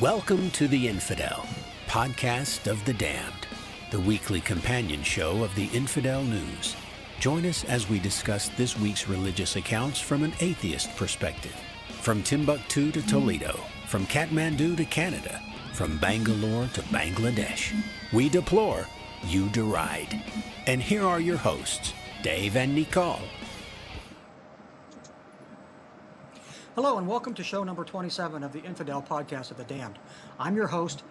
Welcome to the Infidel Podcast of the Damned, the weekly companion show of the Infidel News. Join us as we discuss this week's religious accounts from an atheist perspective. From Timbuktu to Toledo, from Kathmandu to Canada, from Bangalore to Bangladesh. We deplore, you deride. And here are your hosts, Dave and Nicole. Hello and welcome to show number 27 of the Infidel Podcast of the Damned. I'm your host,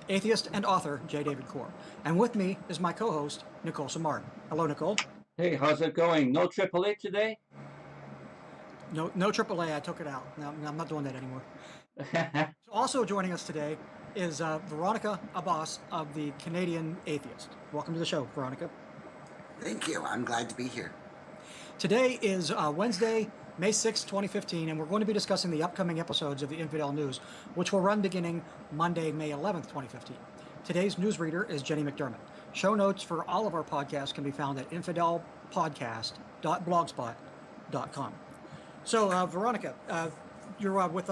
atheist and author, J. David Core. And with me is my co-host, Nicole Martin. Hello, Nicole. Hey, how's it going? No AAA today? No AAA, I took it out. No, I'm not doing that anymore. Also joining us today is Veronica Abbass of the Canadian Atheist. Welcome to the show, Veronica. Thank you. I'm glad to be here. Today is Wednesday, May 6, 2015, and we're going to be discussing the upcoming episodes of the Infidel News, which will run beginning Monday, May 11th, 2015. Today's newsreader is Jenny McDermott. Show notes for all of our podcasts can be found at infidelpodcast.blogspot.com. So, Veronica, you're with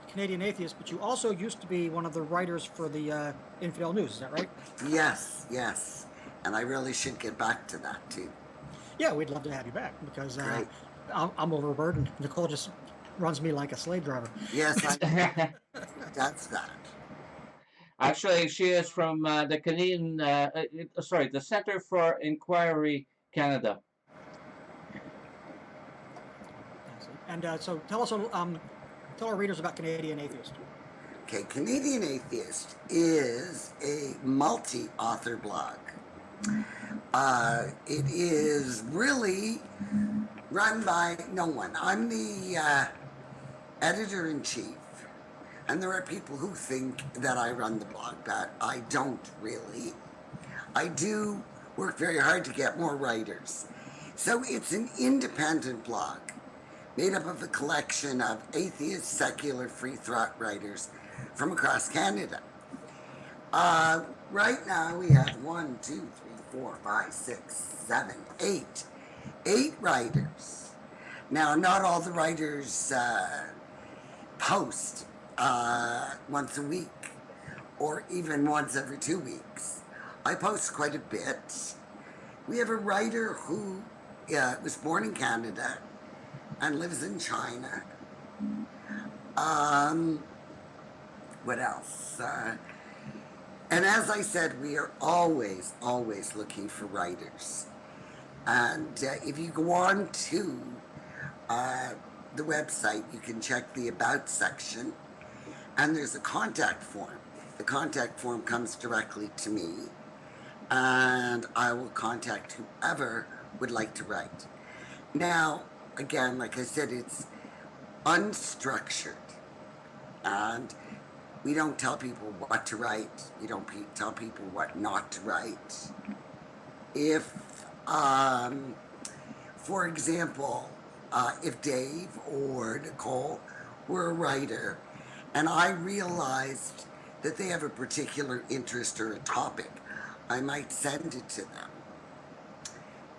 Canadian Atheist, but you also used to be one of the writers for the Infidel News, is that right? Yes. And I really should get back to that, too. Yeah, we'd love to have you back, because I'm overburdened. Nicole just runs me like a slave driver. Yes, that's that. Actually, she is from the Canadian, the Center for Inquiry Canada. And so tell us, tell our readers about Canadian Atheist. Okay, Canadian Atheist is a multi-author blog. It is really run by no one. I'm the editor-in-chief, and there are people who think that I run the blog, but I don't really. I do work very hard to get more writers. So it's an independent blog made up of a collection of atheist, secular, free-thought writers from across Canada. Right now we have 1, 2, 3, 4, 5, 6, 7, 8. 8 writers. Now, not all the writers post once a week or even once every 2 weeks. I post quite a bit. We have a writer who was born in Canada and lives in China. What else? And as I said, we are always looking for writers. And if you go on to the website, you can check the About section, and there's a contact form. The contact form comes directly to me, and I will contact whoever would like to write. Now, again, like I said, it's unstructured, and we don't tell people what to write. We don't tell people what not to write. If for example, if Dave or Nicole were a writer and I realized that they have a particular interest or a topic, I might send it to them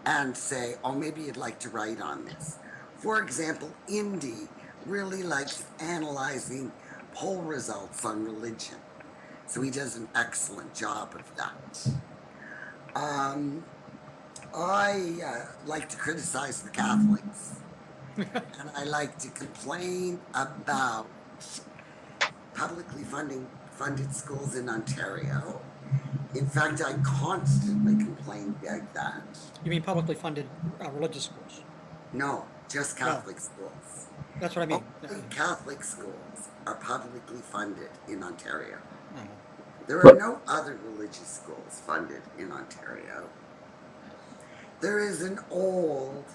and say, oh, maybe you'd like to write on this. For example, Indy really likes analyzing poll results on religion, so he does an excellent job of that. I like to criticize the Catholics, and I like to complain about publicly funded schools in Ontario. In fact, I constantly complain about that. You mean publicly funded religious schools? No, just Catholic schools. That's what I mean. Only Catholic schools are publicly funded in Ontario. Mm-hmm. There are no other religious schools funded in Ontario. There is an old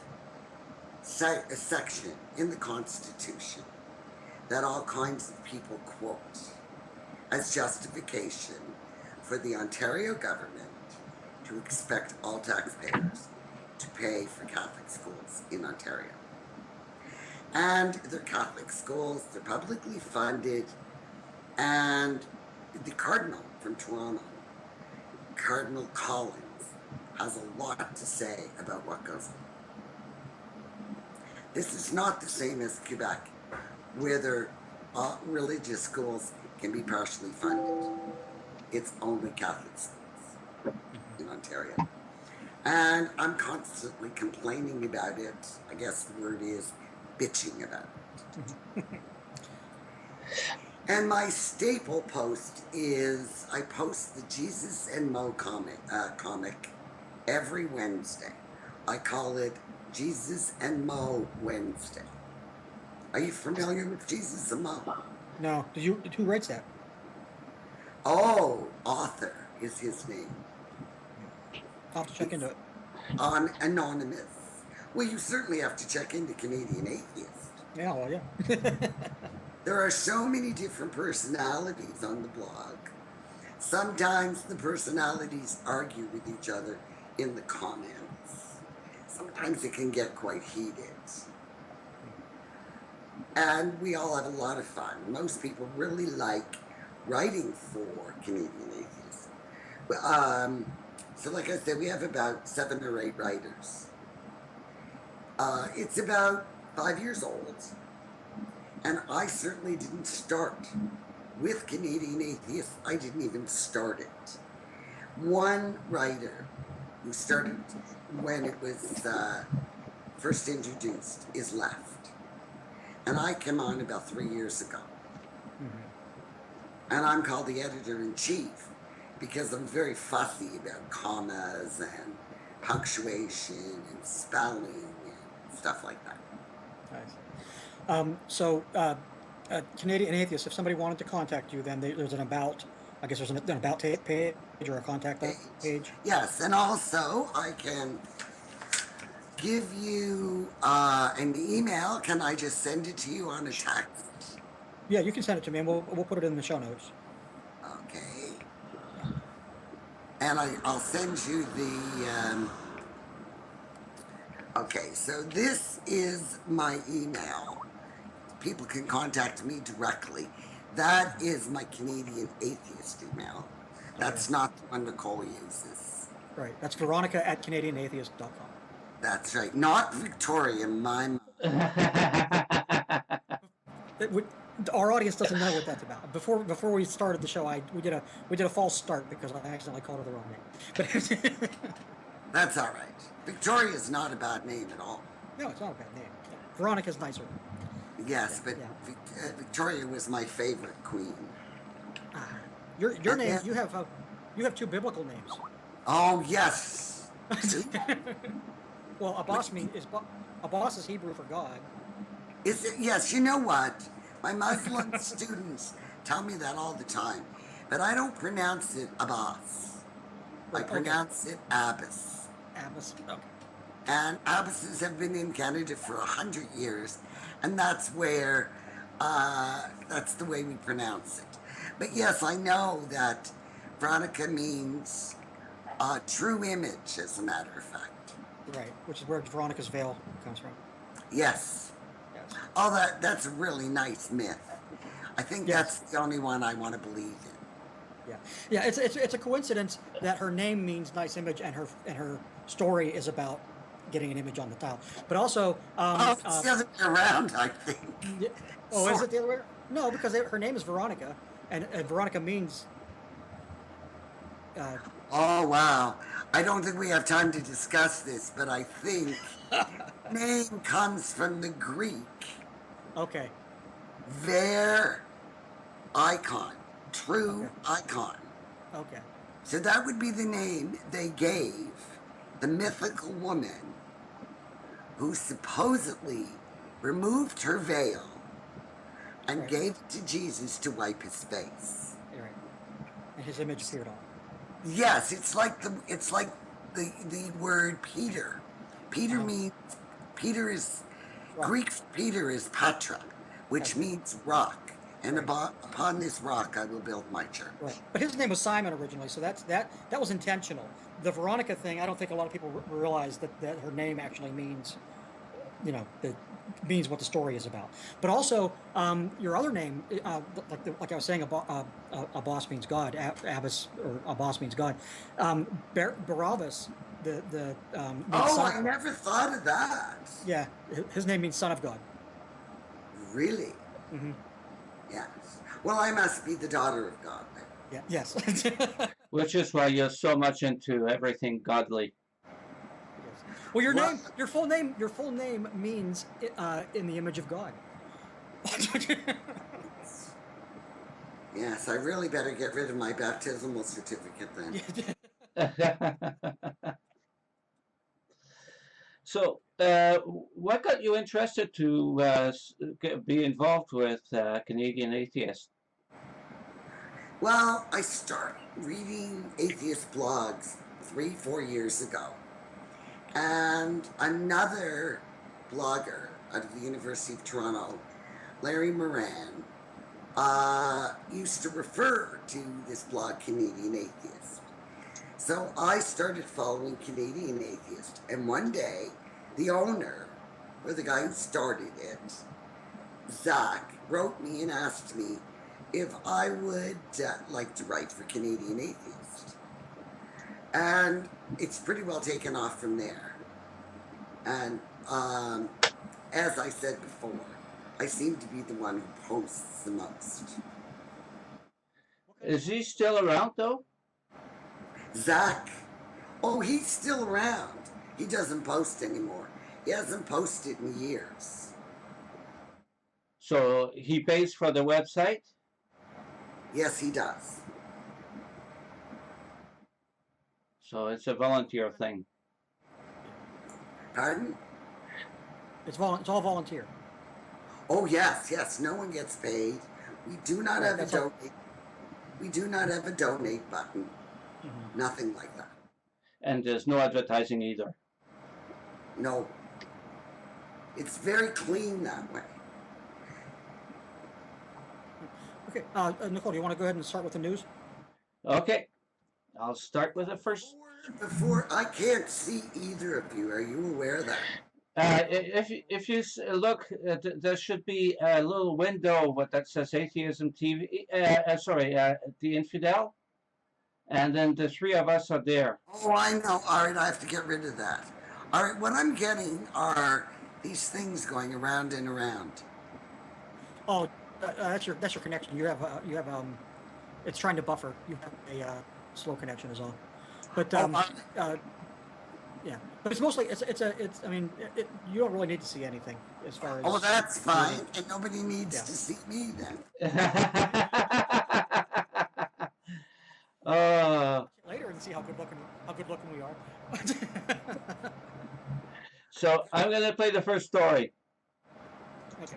section in the Constitution that all kinds of people quote as justification for the Ontario government to expect all taxpayers to pay for Catholic schools in Ontario. And they're Catholic schools, they're publicly funded, and the Cardinal from Toronto, Cardinal Collins, has a lot to say about what goes on. This is not the same as Quebec, where their religious schools can be partially funded. It's only Catholic schools in Ontario. And I'm constantly complaining about it. I guess the word is bitching about it. And my staple post is I post the Jesus and Mo comic every Wednesday. I call it Jesus and Mo Wednesday. Are you familiar with Jesus and Mo? No. Who writes that? Oh, author is his name. I'll have to check into it. On Anonymous. Well, you certainly have to check into Canadian Atheist. Yeah, well, yeah. There are so many different personalities on the blog. Sometimes the personalities argue with each other in the comments. Sometimes it can get quite heated. And we all have a lot of fun. Most people really like writing for Canadian Atheists. So like I said, we have about 7 or 8 writers. It's about 5 years old. And I certainly didn't start with Canadian Atheists. I didn't even start it. One writer who started when it was first introduced is left. And I came on about 3 years ago. And I'm called the editor-in-chief because I'm very fussy about commas and punctuation and spelling and stuff like that. Nice. Canadian Atheist, if somebody wanted to contact you, then there's an about, I guess there's an about page or a contact page. Yes, and also I can give you an email. Can I just send it to you on a text? Yeah, you can send it to me, and we'll put it in the show notes. Okay. And I'll send you the... Okay, so this is my email. People can contact me directly. That is my Canadian Atheist email. That's not the one Nicole uses. Right. That's Veronica at CanadianAtheist.com. That's right. Not Victoria, my Our audience doesn't know what that's about. Before we started the show, we did a false start because I accidentally called her the wrong name. But that's all right. Victoria is not a bad name at all. No, it's not a bad name. Yeah. Veronica's nicer. Yes, but Victoria was my favorite queen. Your name, you have 2 biblical names. Oh yes. Well, Abbass is Hebrew for God. Is it? Yes. You know what? My Muslim students tell me that all the time, but I don't pronounce it Abbass. I pronounce it Abbass. Abbass. Okay. And Abbasses have been in Canada for 100 years, and that's where that's the way we pronounce it. But yes, I know that Veronica means true image, as a matter of fact. Right, which is where Veronica's veil comes from. Yes. Yes. Oh, that's a really nice myth. I think that's the only one I want to believe in. Yeah. It's a coincidence that her name means nice image, and her story is about getting an image on the tile. But also, it's the other way around, I think. Is it the other way around? No, because her name is Veronica, and Veronica means. Oh wow! I don't think we have time to discuss this, but I think name comes from the Greek. Okay. Their icon, true icon. Okay. So that would be the name they gave the mythical woman who supposedly removed her veil and gave it to Jesus to wipe his face. Right. And his image appeared on. Yes, it's like the word Peter. Peter means Greek for Peter is Patra, which means rock. And upon this rock I will build my church. Right. But his name was Simon originally, so that was intentional. The Veronica thing, I don't think a lot of people realize that her name actually means, means what the story is about. But also, your other name, like I was saying, Abbass means God, Abbass or Abbass means God. Barabbas, I never thought of that. Yeah, his name means son of God. Really? Mm-hmm. Yes. Well, I must be the daughter of God then. Yeah. Yes. Which is why you're so much into everything godly. Well, your Well- name, your full name means in the image of God. Yes, I really better get rid of my baptismal certificate then. So, what got you interested to be involved with Canadian Atheist? Well, I started reading atheist blogs 3-4 years ago. And another blogger out of the University of Toronto, Larry Moran, used to refer to this blog Canadian Atheist. So I started following Canadian Atheist, and one day the owner, or the guy who started it, Zach, wrote me and asked me if I would like to write for Canadian Atheist. And it's pretty well taken off from there. And as I said before, I seem to be the one who posts the most. Is he still around though? Zach, oh, he's still around. He doesn't post anymore. He hasn't posted in years. So he pays for the website? Yes, he does. So it's a volunteer thing. Pardon? It's all volunteer. Oh, yes. No one gets paid. We do not have a that's all- donate. We do not have a donate button. Mhm. Nothing like that. And there's no advertising either. No. It's very clean that way. Okay, Nicole, do you want to go ahead and start with the news? Okay, I'll start with the first. Before I can't see either of you. Are you aware of that? If you look, there should be a little window that says Atheism TV. The Infidel, and then the three of us are there. Oh, I know. All right, I have to get rid of that. All right, what I'm getting are these things going around and around. Oh, that's your connection. You have it's trying to buffer. You have a slow connection is all. But yeah, but it's mostly it's. I mean, you don't really need to see anything as far as. Oh, that's fine. And nobody needs Yeah. to see me then. Later and see how good looking we are. So I'm going to play the first story. Okay.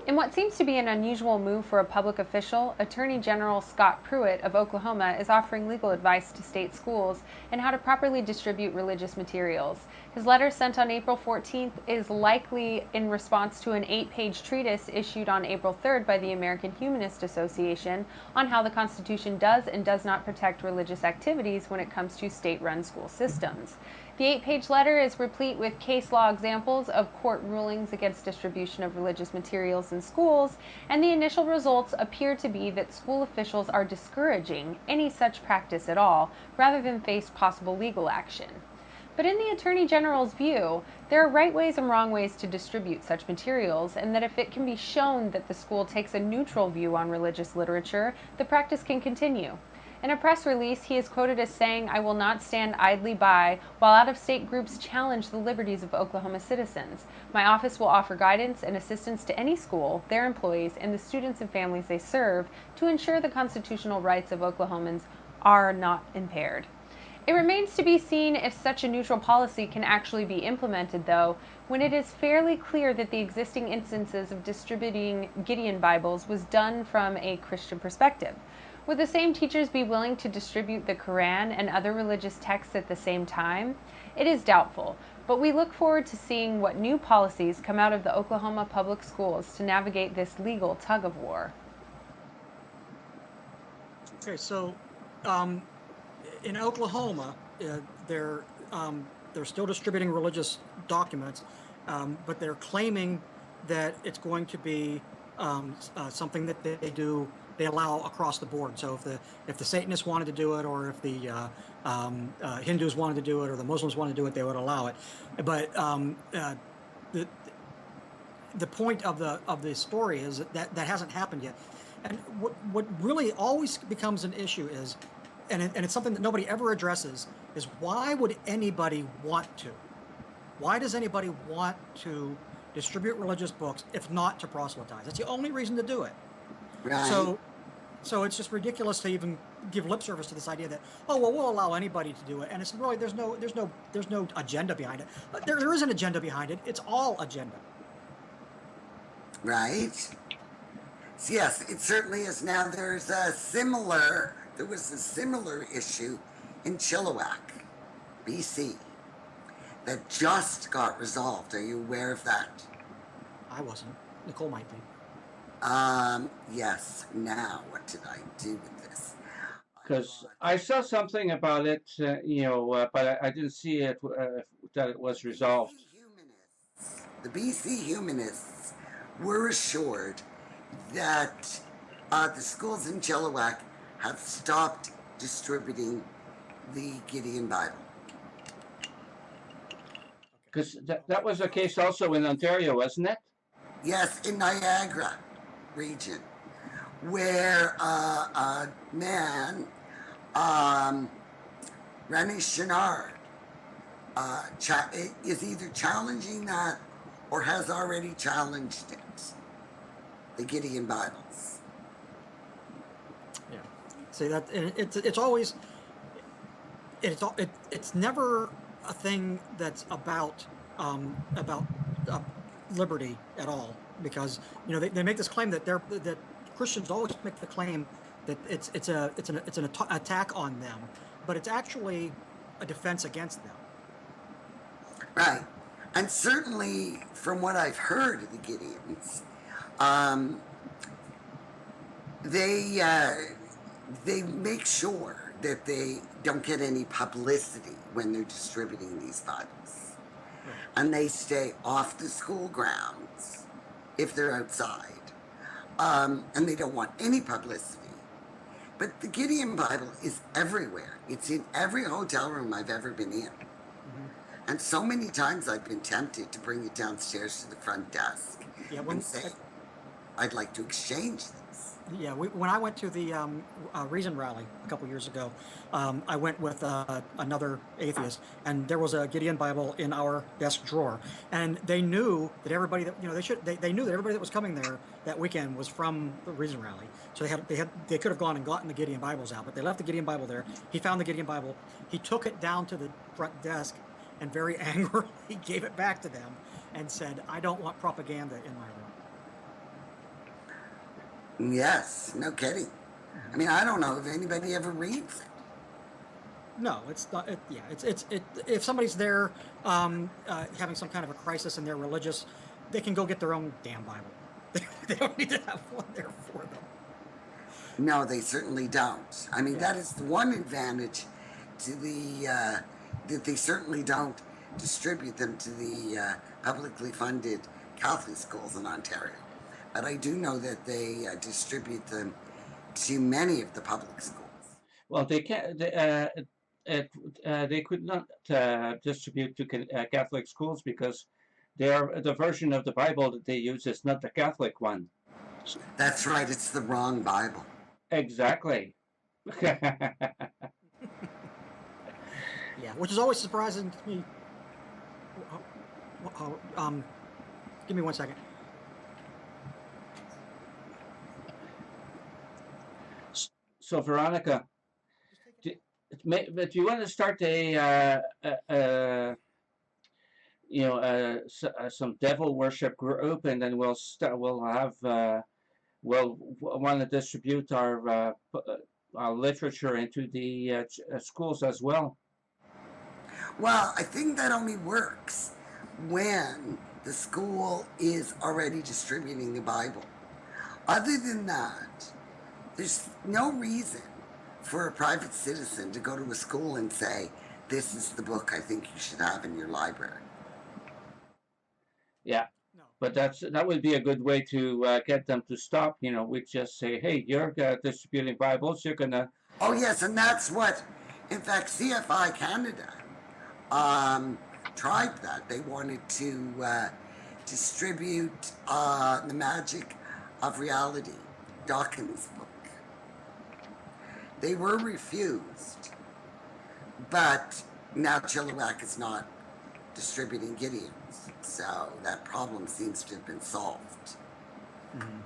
In what seems to be an unusual move for a public official, Attorney General Scott Pruitt of Oklahoma is offering legal advice to state schools on how to properly distribute religious materials. His letter sent on April 14th is likely in response to an 8-page treatise issued on April 3rd by the American Humanist Association on how the Constitution does and does not protect religious activities when it comes to state-run school systems. The 8-page letter is replete with case law examples of court rulings against distribution of religious materials in schools, and the initial results appear to be that school officials are discouraging any such practice at all, rather than face possible legal action. But in the Attorney General's view, there are right ways and wrong ways to distribute such materials, and that if it can be shown that the school takes a neutral view on religious literature, the practice can continue. In a press release, he is quoted as saying, "I will not stand idly by while out-of-state groups challenge the liberties of Oklahoma citizens. My office will offer guidance and assistance to any school, their employees, and the students and families they serve to ensure the constitutional rights of Oklahomans are not impaired." It remains to be seen if such a neutral policy can actually be implemented, though, when it is fairly clear that the existing instances of distributing Gideon Bibles was done from a Christian perspective. Would the same teachers be willing to distribute the Quran and other religious texts at the same time? It is doubtful, but we look forward to seeing what new policies come out of the Oklahoma public schools to navigate this legal tug-of-war. Okay, so in Oklahoma, they're still distributing religious documents, but they're claiming that it's going to be something that they allow across the board. So if the Satanists wanted to do it, or if the Hindus wanted to do it, or the Muslims wanted to do it, they would allow it. But the point of the story is that hasn't happened yet. And what really always becomes an issue is, and it's something that nobody ever addresses, is why would anybody want to? Why does anybody want to distribute religious books if not to proselytize? That's the only reason to do it. Right. So it's just ridiculous to even give lip service to this idea that, oh well, we'll allow anybody to do it, and it's really there's no agenda behind it. There is an agenda behind it. It's all agenda. Right. So yes, it certainly is. Now there was a similar issue in Chilliwack, BC, that just got resolved. Are you aware of that? I wasn't. Nicole might be. Yes. Now, what did I do with this? Because I saw something about it, but I didn't see it that it was resolved. The BC humanists were assured that the schools in Chilliwack have stopped distributing the Gideon Bible. Because that was the case also in Ontario, wasn't it? Yes, in Niagara region, where a man, Rennie Chenard, is either challenging that or has already challenged it, the Gideon Bibles. Yeah. See that it's never a thing that's about liberty at all, because they make this claim that that Christians always make the claim that it's an attack on them, but it's actually a defense against them. Right, and certainly from what I've heard of the Gideons, they make sure that they don't get any publicity when they're distributing these Bibles. And they stay off the school grounds if they're outside. And they don't want any publicity. But the Gideon Bible is everywhere. It's in every hotel room I've ever been in. Mm-hmm. And so many times I've been tempted to bring it downstairs to the front desk and say, I'd like to exchange this. Yeah, when I went to the Reason Rally a couple years ago, I went with another atheist, and there was a Gideon Bible in our desk drawer, and they knew that everybody that they knew that everybody that was coming there that weekend was from the Reason Rally, so they could have gone and gotten the Gideon Bibles out, but they left the Gideon Bible there. He found the Gideon Bible, he took it down to the front desk, and very angrily gave it back to them, and said, "I don't want propaganda in my room." Yes, no kidding. I mean, I don't know if anybody ever reads it. No, it's not. If somebody's there having some kind of a crisis and they're religious, they can go get their own damn Bible. They don't need to have one there for them. No, they certainly don't. I mean, that is the one advantage to the that they certainly don't distribute them to the publicly funded Catholic schools in Ontario. But I do know that they distribute them to many of the public schools. Well, they can't. They could not distribute to Catholic schools because the version of the Bible that they use is not the Catholic one. That's right. It's the wrong Bible. Exactly. Yeah, which is always surprising to me. Give me 1 second. So, Veronica, do you want to start some devil worship group, and then we'll want to distribute our literature into the schools as well? Well, I think that only works when the school is already distributing the Bible. Other than that, there's no reason for a private citizen to go to a school and say, this is the book I think you should have in your library. Yeah, no. But that would be a good way to get them to stop. We just say, hey, you're distributing Bibles, you're going to... Oh, yes, and that's what, in fact, CFI Canada tried that. They wanted to distribute The Magic of Reality, Dawkins' book. They were refused, but now Chilliwack is not distributing Gideon's, so that problem seems to have been solved. Mm-hmm.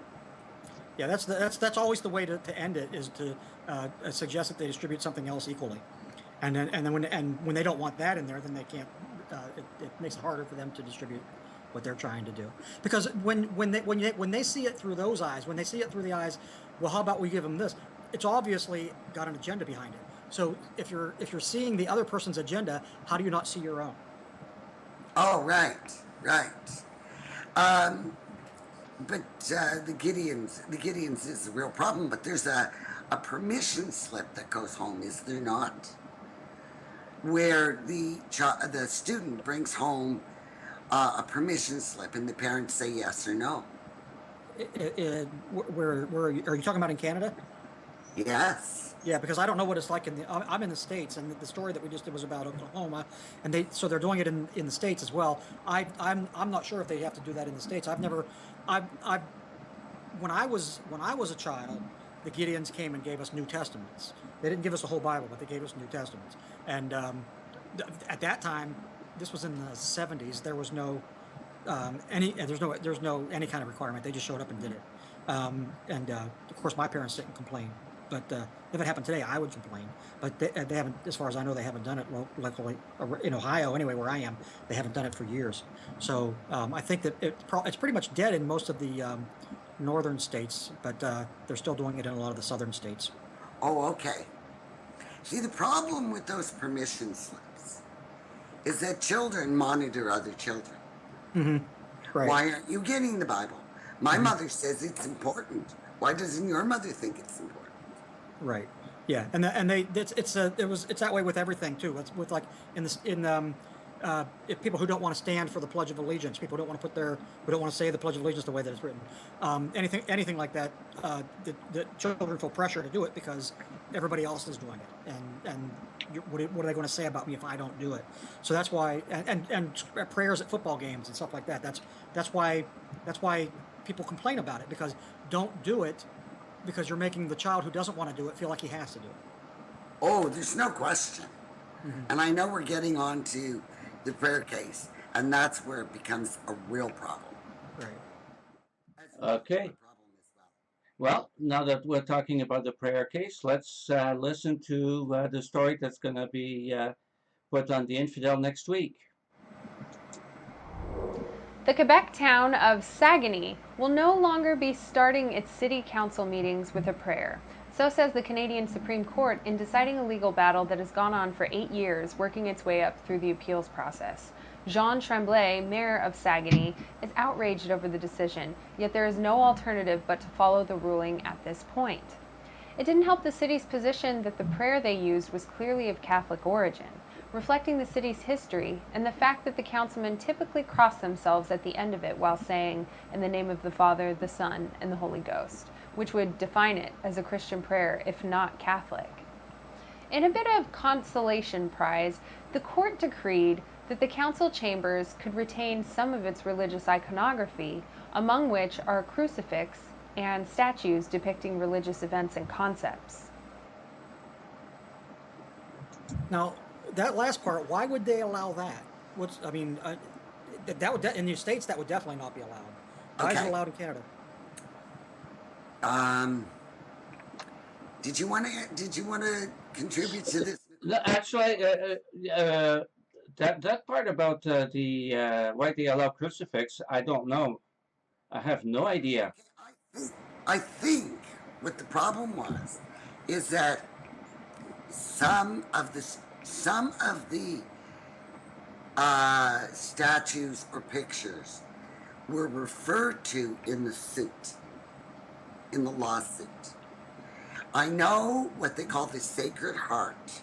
Yeah, that's always the way to end it, is to suggest that they distribute something else equally, and then when they don't want that in there, then they can't. It makes it harder for them to distribute what they're trying to do, because when they see it through those eyes, when they see it through the eyes, well, how about we give them this? It's obviously got an agenda behind it. So if you're seeing the other person's agenda, how do you not see your own? Oh, right. But the Gideons is the real problem. But there's a permission slip that goes home, is there not? Where the student brings home a permission slip, and the parents say yes or no. Where are you talking about, in Canada? Yes. Yeah, because I don't know what it's like I'm in the States, and the story that we just did was about Oklahoma, and they're doing it in the States as well. I'm not sure if they have to do that in the States. When I was a child, the Gideons came and gave us New Testaments. They didn't give us a whole Bible, but they gave us New Testaments. And at that time, this was in the 70s. There was no any any kind of requirement. They just showed up and did it. Of course, my parents didn't complain. But if it happened today, I would complain. But they haven't, as far as I know, they haven't done it locally in Ohio, anyway, where I am. They haven't done it for years. So I think that it's pretty much dead in most of the northern states, but they're still doing it in a lot of the southern states. Oh, okay. See, the problem with those permission slips is that children monitor other children. Mm-hmm. Right. Why aren't you getting the Bible? My mother says it's important. Why doesn't your mother think it's important? Right. Yeah, it's that way with everything too. It's with, like, if people who don't want to stand for the Pledge of Allegiance, people who don't want to say the Pledge of Allegiance the way that it's written, anything like that, the children feel pressure to do it because everybody else is doing it, and what are they going to say about me if I don't do it? So that's why, and prayers at football games and stuff like that. That's why people complain about it, because don't do it, because you're making the child who doesn't want to do it feel like he has to do it. Oh, there's no question. Mm-hmm. And I know we're getting on to the prayer case, and that's where it becomes a real problem. Right. Okay. Well, now that we're talking about the prayer case, let's listen to the story that's going to be put on the Infidel next week. The Quebec town of Saguenay will no longer be starting its city council meetings with a prayer. So says the Canadian Supreme Court in deciding a legal battle that has gone on for 8 years, working its way up through the appeals process. Jean Tremblay, mayor of Saguenay, is outraged over the decision, yet there is no alternative but to follow the ruling at this point. It didn't help the city's position that the prayer they used was clearly of Catholic origin, reflecting the city's history and the fact that the councilmen typically cross themselves at the end of it while saying, "In the name of the Father, the Son, and the Holy Ghost," which would define it as a Christian prayer, if not Catholic. In a bit of consolation prize, the court decreed that the council chambers could retain some of its religious iconography, among which are a crucifix and statues depicting religious events and concepts. Now, that last part, why would they allow that? That would in the States, that would definitely not be allowed. Why is it allowed in Canada? Did you want to contribute to this? Actually, that part about the why they allow crucifix, I don't know. I have no idea. I think what the problem was is that some of the statues or pictures were referred to in the lawsuit. I know what they call the Sacred Heart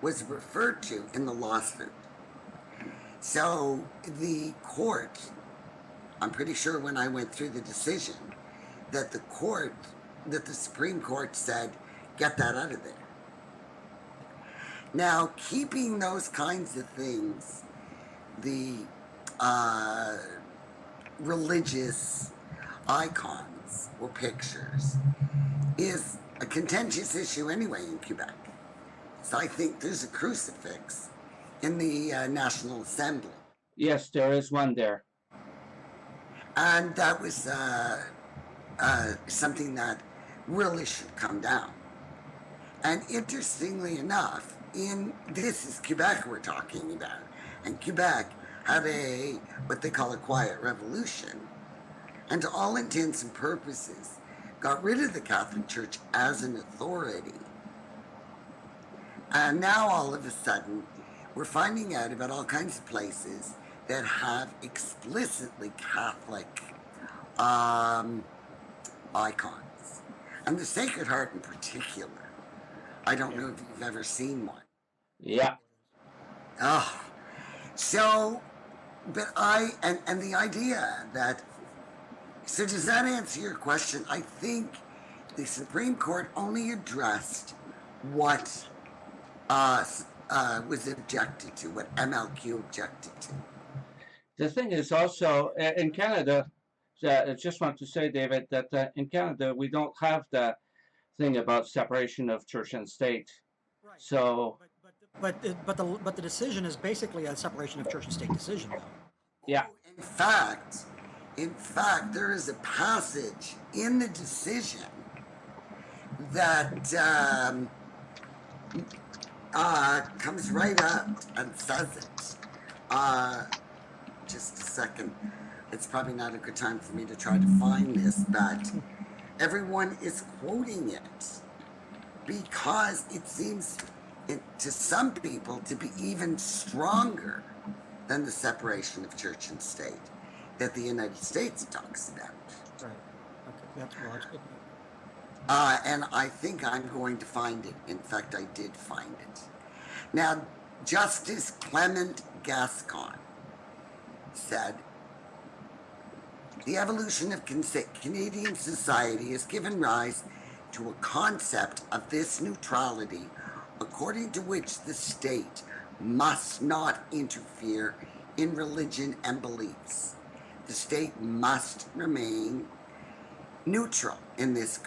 was referred to in the lawsuit. So the court, I'm pretty sure when I went through the decision, that the Supreme Court said, get that out of there. Now, keeping those kinds of things, the religious icons or pictures is a contentious issue anyway in Quebec. So I think there's a crucifix in the National Assembly. Yes, there is one there. And that was something that really should come down. And interestingly enough, this is Quebec we're talking about, and Quebec had what they call a quiet revolution, and to all intents and purposes got rid of the Catholic Church as an authority. And now all of a sudden we're finding out about all kinds of places that have explicitly Catholic icons, and the Sacred Heart in particular. I don't know if you've ever seen one. Yeah. Oh, so, but and the idea that, so does that answer your question? I think the Supreme Court only addressed what was objected to, what MLQ objected to. The thing is also, in Canada, I just want to say, David, that in Canada, we don't have the thing about separation of church and state. Right. So, but the decision is basically a separation of church and state decision, though. yeah. In fact, there is a passage in the decision that comes right up and says it. Just a second. It's probably not a good time for me to try to find this, but everyone is quoting it because it seems to some people to be even stronger than the separation of church and state that the United States talks about. Right. Okay. That's good. And I think I'm going to find it. In fact, I did find it. Now, Justice Clement Gascon said, the evolution of Canadian society has given rise to a concept of this neutrality according to which the state must not interfere in religion and beliefs. The state must remain neutral in this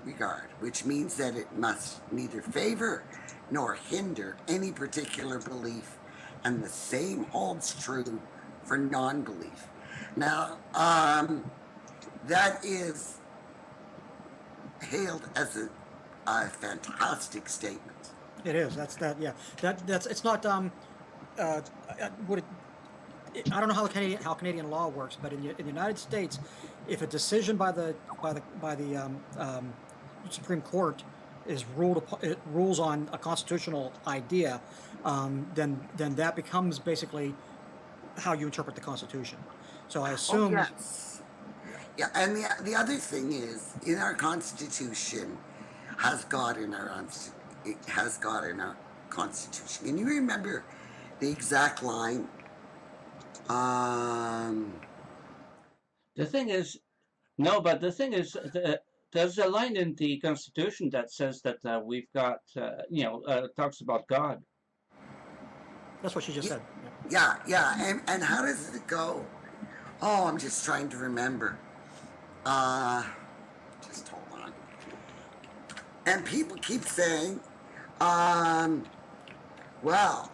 regard, which means that it must neither favor nor hinder any particular belief, and the same holds true for non-belief. Now, that is hailed as a fantastic statement. It is. That's it's not. I don't know how Canadian law works, but in the United States, if a decision by the Supreme Court rules on a constitutional idea, then that becomes basically how you interpret the Constitution. So I assume. Oh, yes. Yeah, and the other thing is, in our Constitution, has God in our Constitution. Can you remember the exact line? The thing is, no, but the thing is, there's a line in the Constitution that says that we've got, talks about God. That's what she just said. Yeah. And how does it go? Oh, I'm just trying to remember. Just hold on. And people keep saying, well,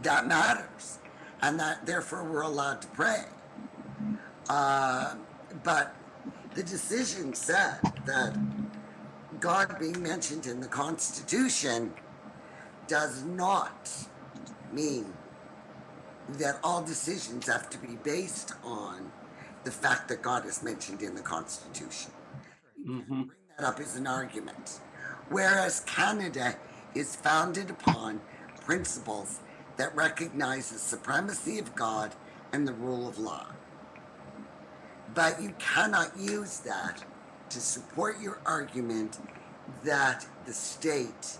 that matters, and that therefore we're allowed to pray. But the decision said that God being mentioned in the Constitution does not mean that all decisions have to be based on the fact that God is mentioned in the Constitution. Mm-hmm. Bring that up as an argument. Whereas Canada is founded upon principles that recognize the supremacy of God and the rule of law. But you cannot use that to support your argument that the state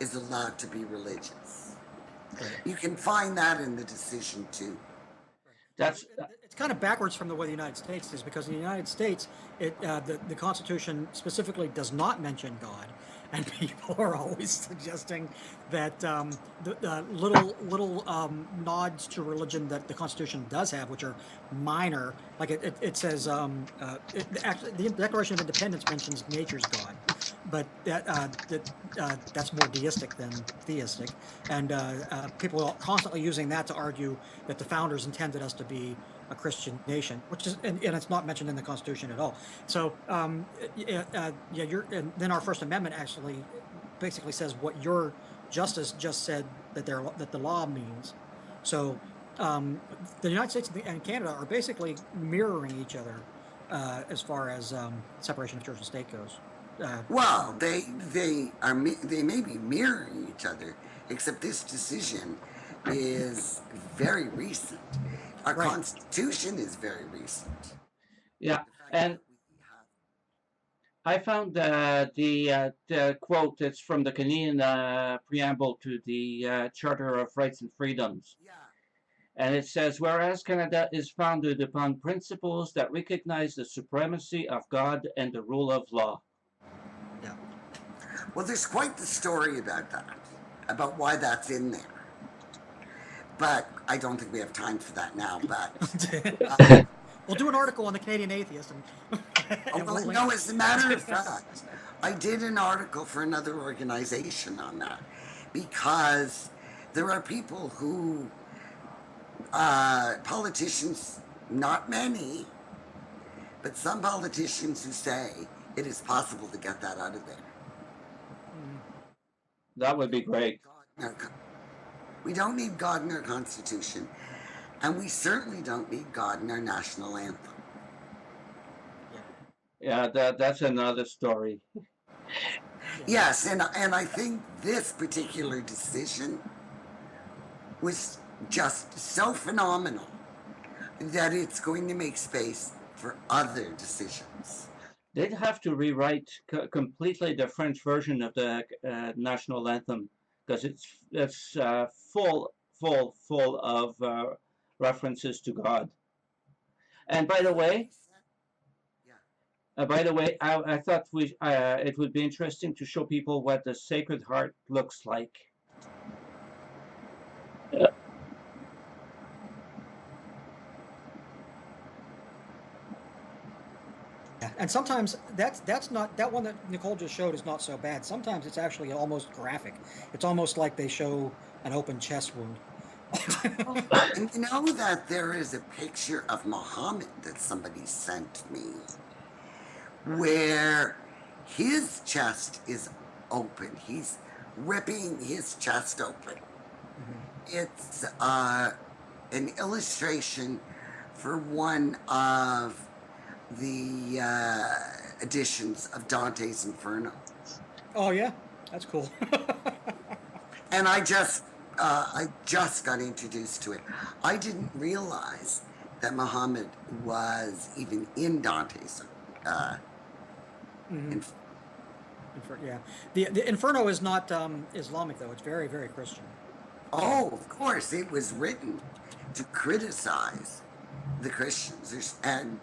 is allowed to be religious. You can find that in the decision too. It's kind of backwards from the way the United States is, because in the United States, the Constitution specifically does not mention God, and people are always suggesting that the little nods to religion that the Constitution does have, which are minor, like it says, actually the Declaration of Independence mentions nature's God, but that's more deistic than theistic, and people are constantly using that to argue that the founders intended us to be a Christian nation, which is, and it's not mentioned in the Constitution at all. So, and then our First Amendment actually basically says what your justice just said that the law means. So, the United States and Canada are basically mirroring each other as far as separation of church and state goes. Well, they may be mirroring each other, except this decision is very recent. Our Right. Constitution is very recent. Yeah, and I found the quote. It's from the Canadian preamble to the Charter of Rights and Freedoms. Yeah. And it says, whereas Canada is founded upon principles that recognize the supremacy of God and the rule of law. Yeah. Well, there's quite the story about that, about why that's in there. But I don't think we have time for that now. But we'll do an article on the Canadian Atheist. No, as a matter of fact, I did an article for another organization on that, because there are people who, politicians, not many, but some politicians who say it is possible to get that out of there. That would be great. We don't need God in our Constitution, and we certainly don't need God in our national anthem. Yeah, that's another story. Yes, and I think this particular decision was just so phenomenal that it's going to make space for other decisions. They'd have to rewrite completely the French version of the national anthem, because it's full of references to God. And by the way, I thought it would be interesting to show people what the Sacred Heart looks like. And sometimes that's not, that one that Nicole just showed is not so bad. Sometimes it's actually almost graphic. It's almost like they show an open chest wound. And you know that there is a picture of Muhammad that somebody sent me, where his chest is open. He's ripping his chest open. Mm-hmm. It's an illustration for one of the editions of Dante's Inferno. Oh yeah, that's cool. And I just got introduced to it. I didn't realize that Muhammad was even in Dante's. Yeah, the Inferno is not Islamic though. It's very, very Christian. Oh, of course, it was written to criticize the Christians, and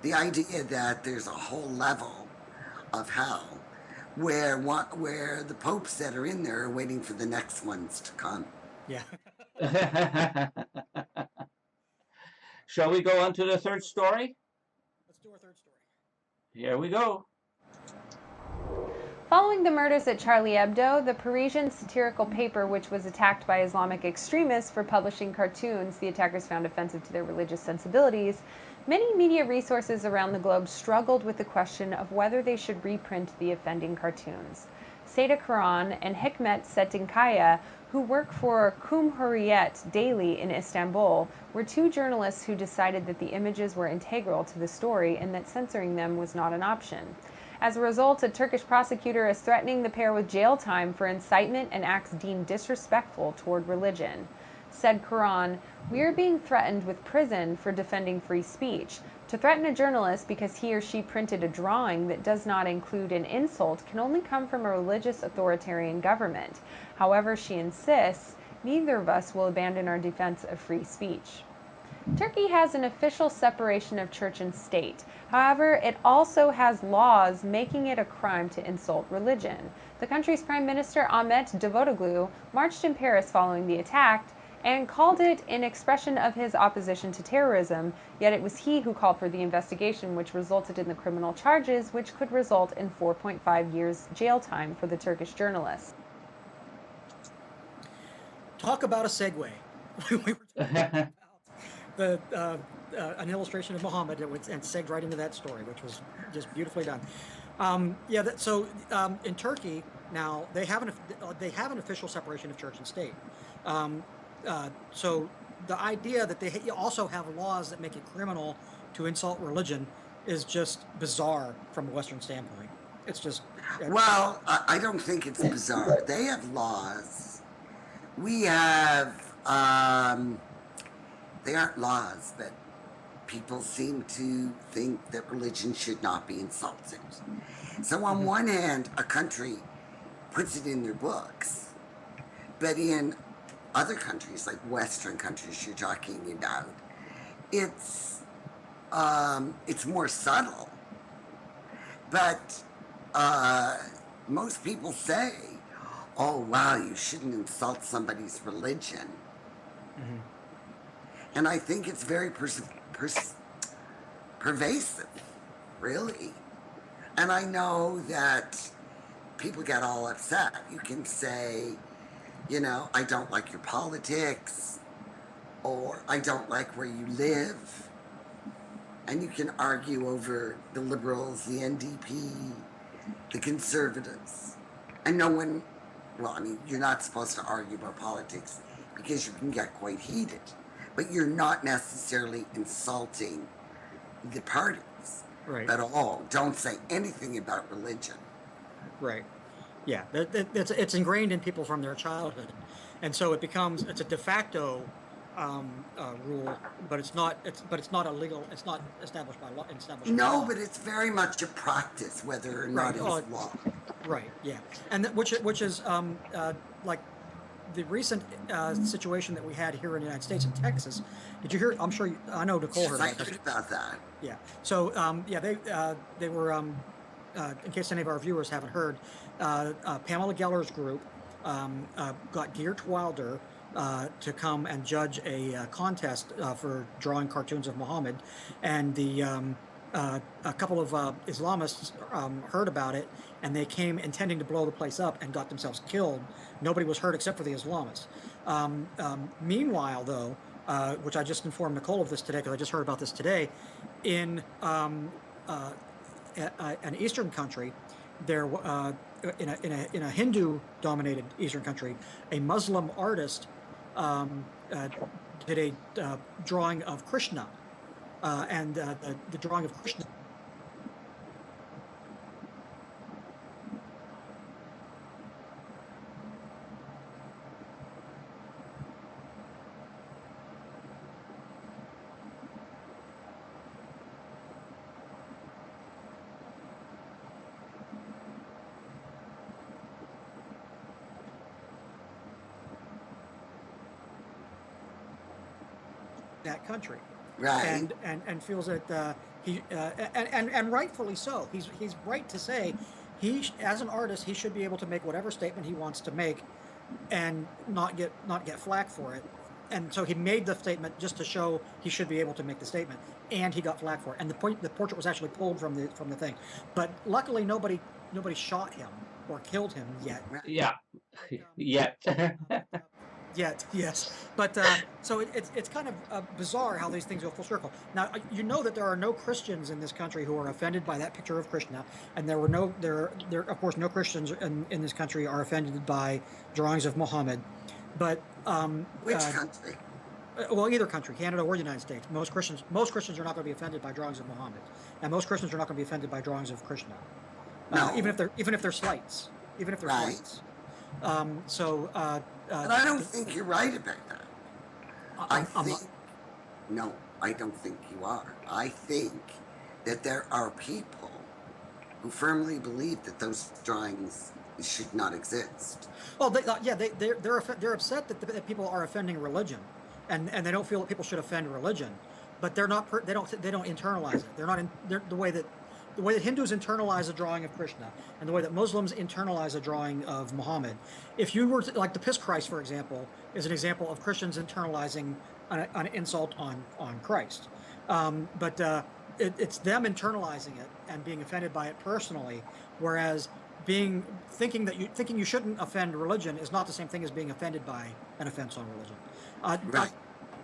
the idea that there's a whole level of hell where the popes that are in there are waiting for the next ones to come. Yeah. Shall we go on to the third story? Let's do our third story. Here we go. Following the murders at Charlie Hebdo, the Parisian satirical paper, which was attacked by Islamic extremists for publishing cartoons the attackers found offensive to their religious sensibilities, many media resources around the globe struggled with the question of whether they should reprint the offending cartoons. Seda Karan and Hikmet Setinkaya, who work for Cumhuriyet Daily in Istanbul, were two journalists who decided that the images were integral to the story and that censoring them was not an option. As a result, a Turkish prosecutor is threatening the pair with jail time for incitement and acts deemed disrespectful toward religion. Said Karan, "We are being threatened with prison for defending free speech. To threaten a journalist because he or she printed a drawing that does not include an insult can only come from a religious authoritarian government. However, she insists, neither of us will abandon our defense of free speech." Turkey has an official separation of church and state. However, it also has laws making it a crime to insult religion. The country's Prime Minister Ahmet Davutoglu marched in Paris following the attack and called it an expression of his opposition to terrorism, yet it was he who called for the investigation, which resulted in the criminal charges, which could result in 4.5 years jail time for the Turkish journalist. Talk about a segue. We were talking about an illustration of Muhammad and segued right into that story, which was just beautifully done. In Turkey now they have an official separation of church and state. So the idea that they also have laws that make it criminal to insult religion is just bizarre from a Western standpoint. It's just well, I don't think it's bizarre. They have laws. We have they aren't laws, but people seem to think that religion should not be insulted. So on one hand, a country puts it in their books, but in other countries, like Western countries you're talking about, it's more subtle. But most people say, oh wow, you shouldn't insult somebody's religion. Mm-hmm. And I think it's very pervasive, really. And I know that people get all upset. You can say, you know, I don't like your politics, or I don't like where you live. And you can argue over the Liberals, the NDP, the Conservatives. And no one, well, I mean, you're not supposed to argue about politics because you can get quite heated. But you're not necessarily insulting the parties at all. Don't say anything about religion. Right. Yeah, it's ingrained in people from their childhood, and so it's a de facto rule, but it's not illegal. It's not established by law. No, but it's very much a practice, whether or not it's law. Right. Yeah, and which is like the recent situation that we had here in the United States in Texas. Did you hear? I'm sure I know Nicole heard about that. Yeah. So they were in case any of our viewers haven't heard, Pamela Geller's group got Geert Wilder to come and judge a contest for drawing cartoons of Muhammad, and a couple of Islamists heard about it, and they came intending to blow the place up and got themselves killed. Nobody was hurt except for the Islamists. Meanwhile, though, which I just informed Nicole of this today because I just heard about this today, in an Eastern country, there in a Hindu-dominated Eastern country, a Muslim artist did a drawing of Krishna, and the drawing of Krishna. That country, right? And feels that and rightfully so. He's right to say as an artist he should be able to make whatever statement he wants to make, and not get flack for it. And so he made the statement just to show he should be able to make the statement, and he got flack for it. And the portrait was actually pulled from the thing, but luckily nobody shot him or killed him yet. Yeah, yet. Yet, yes, but so it's kind of bizarre how these things go full circle. Now you know that there are no Christians in this country who are offended by that picture of Krishna, and there of course no Christians in this country are offended by drawings of Muhammad. But which country? Well, either country, Canada or the United States. Most Christians are not going to be offended by drawings of Muhammad, and most Christians are not going to be offended by drawings of Krishna, even if they're slights, slights. But I don't think you're right about that. I don't think you are. I think that there are people who firmly believe that those drawings should not exist. Well, they're upset that people are offending religion, and they don't feel that people should offend religion, but they're not. They don't internalize it. They're not in the way that Hindus internalize a drawing of Krishna, and the way that Muslims internalize a drawing of Muhammad. If you were to, like the Piss Christ, for example, is an example of Christians internalizing an insult on Christ. It's them internalizing it and being offended by it personally, whereas thinking you shouldn't offend religion is not the same thing as being offended by an offense on religion. Right.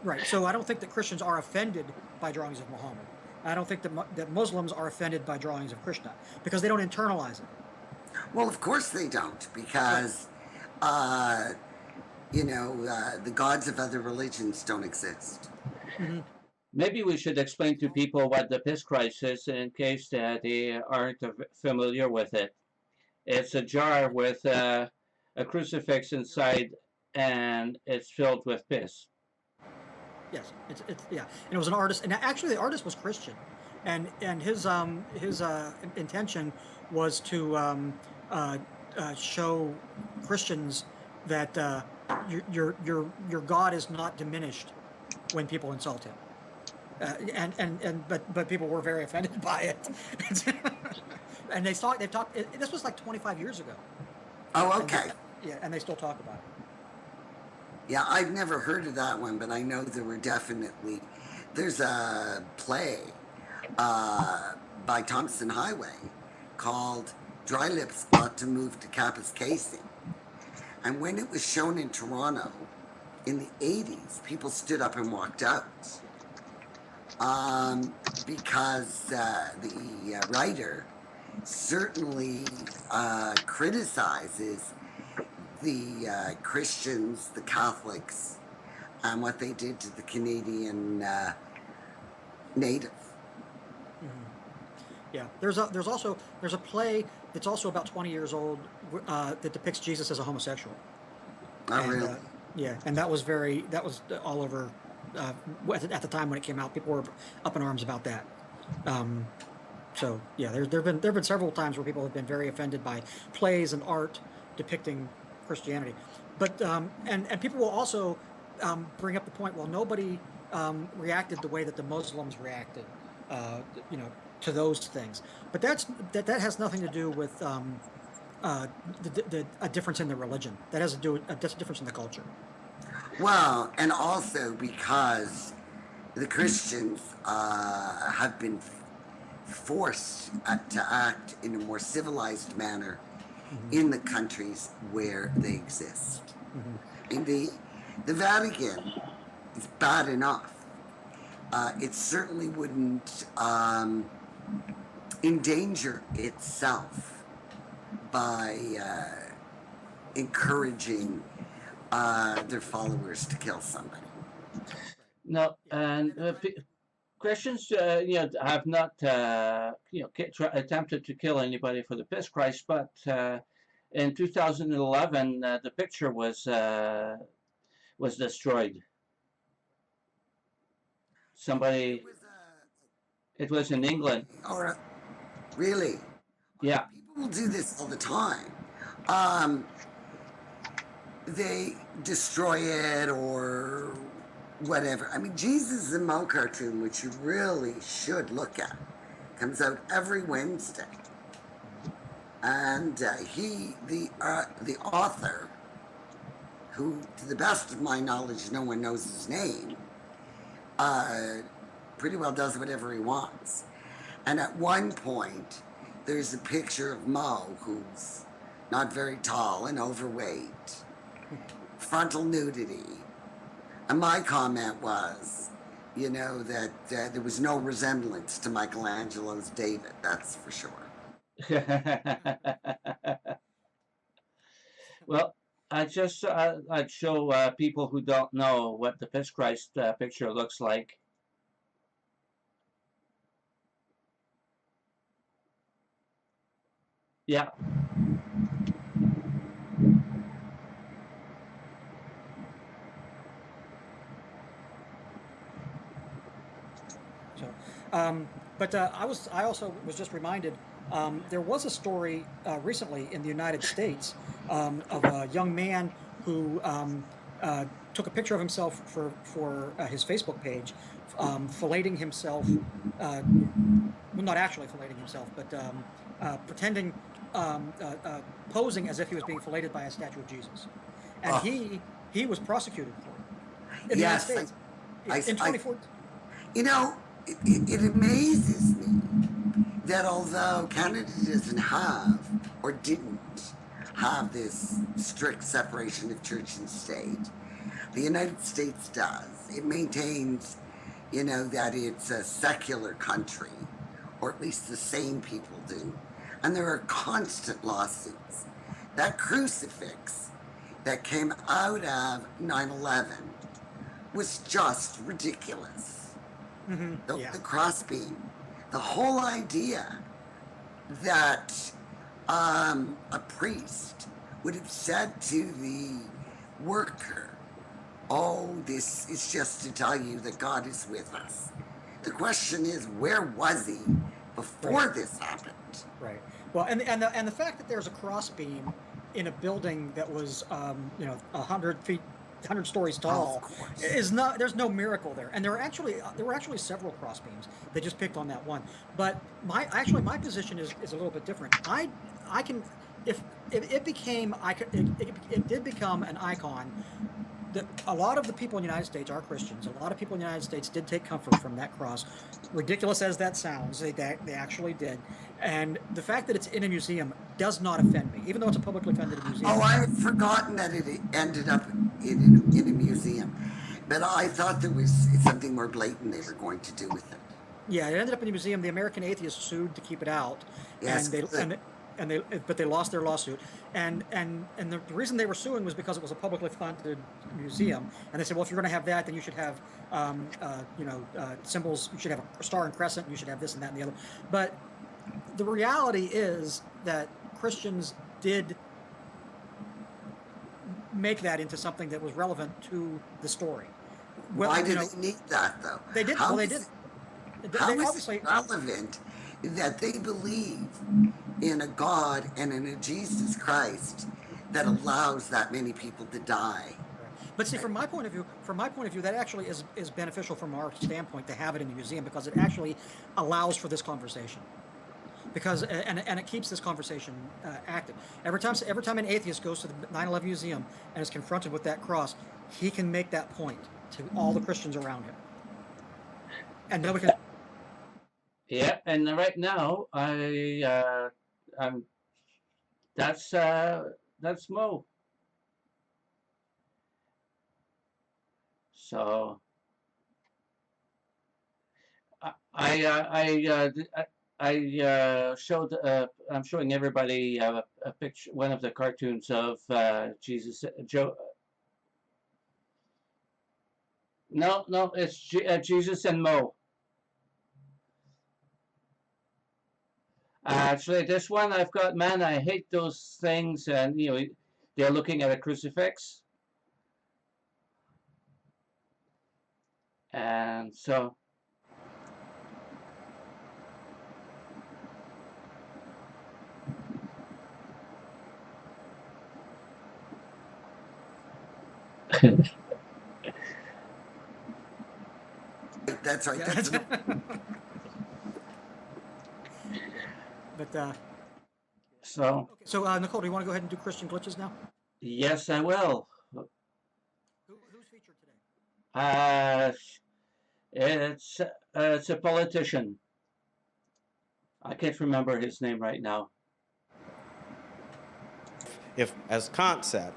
Right. So I don't think that Christians are offended by drawings of Muhammad. I don't think that Muslims are offended by drawings of Krishna because they don't internalize it. Well, of course they don't, because the gods of other religions don't exist. Mm-hmm. Maybe we should explain to people what the Piss Christ is in case they aren't familiar with it. It's a jar with a crucifix inside, and it's filled with piss. Yes, it's and it was an artist, and actually the artist was Christian, and his intention was to show Christians that your God is not diminished when people insult him, but people were very offended by it, and they've talked. This was like 25 years ago. Oh, okay. And they still talk about it. Yeah, I've never heard of that one, but I know there's a play by Thompson Highway called Dry Lips Got to Move to Kappa's Casing. And when it was shown in Toronto in the 80s, people stood up and walked out because the writer certainly criticizes the Christians, the Catholics, and what they did to the Canadian native. Mm-hmm. Yeah, there's a play that's also about 20 years old that depicts Jesus as a homosexual. Oh, really? Yeah, and that was all over at the time when it came out. People were up in arms about that. So yeah, there've been several times where people have been very offended by plays and art depicting Christianity, but and people will also bring up the point, well, nobody reacted the way that the Muslims reacted, to those things, but that has nothing to do with a difference in the religion. That has to do with a difference in the culture. Well, and also because the Christians have been forced to act in a more civilized manner in the countries where they exist. And the Vatican is bad enough. It certainly wouldn't endanger itself by encouraging their followers to kill somebody. No, and Christians, have not, attempted to kill anybody for the Piss Christ, but in 2011, the picture was destroyed. Somebody, it was in England. Or really? Yeah. People will do this all the time. They destroy it or whatever. I mean, Jesus the Mo cartoon, which you really should look at, comes out every Wednesday. And the author, who, to the best of my knowledge, no one knows his name, pretty well does whatever he wants. And at one point, there's a picture of Mo, who's not very tall and overweight, frontal nudity. And my comment was, that there was no resemblance to Michelangelo's David, that's for sure. Well, I'd show people who don't know what the Piss Christ picture looks like. Yeah. But I also was just reminded, there was a story recently in the United States of a young man who took a picture of himself for his Facebook page, filleting himself. Well, not actually filleting himself, but pretending, posing as if he was being filleted by a statue of Jesus, and he was prosecuted for it in the United States in 2014. You know, it amazes me that although Canada doesn't have, or didn't have, this strict separation of church and state, the United States does. It maintains, you know, that it's a secular country, or at least the sane people do. And there are constant lawsuits. That crucifix that came out of 9/11 was just ridiculous. The crossbeam, the whole idea that a priest would have said to the worker, "Oh, this is just to tell you that God is with us." The question is, where was he before this happened? Right. Well, and the fact that there's a crossbeam in a building that was 100 stories tall is not. There's no miracle there, and there were actually several crossbeams. They just picked on that one. But my position is a little bit different. I can, if it became, it did become an icon. A lot of the people in the United States are Christians. A lot of people in the United States did take comfort from that cross. Ridiculous as that sounds, they actually did. And the fact that it's in a museum does not offend me, even though it's a publicly funded museum. Oh, I had forgotten that it ended up in a museum. But I thought there was something more blatant they were going to do with it. Yeah, it ended up in a museum. The American Atheist sued to keep it out. Yes, but they lost their lawsuit, and the reason they were suing was because it was a publicly funded museum, and they said, well, if you're going to have that, then you should have symbols. You should have a star and crescent. And you should have this and that and the other. But the reality is that Christians did make that into something that was relevant to the story. Well, why did they need that though? They did. Well, they did. How is it relevant that they believe in a God and in a Jesus Christ that allows that many people to die? But see, from my point of view, that actually is beneficial from our standpoint to have it in the museum, because it actually allows for this conversation. Because and it keeps this conversation active. Every time an atheist goes to the 9/11 museum and is confronted with that cross, he can make that point to all the Christians around him, and nobody can. Yeah, and right now that's Mo. So I showed. I'm showing everybody a picture, one of the cartoons of Jesus. No, it's Jesus and Mo. Actually, this one I've got. Man, I hate those things, and they're looking at a crucifix, and so. That's right. That's But so. Okay, so Nicole, do you want to go ahead and do Christian glitches now? Yes, I will. Who's featured today? It's a politician. I can't remember his name right now. If, as Kant said,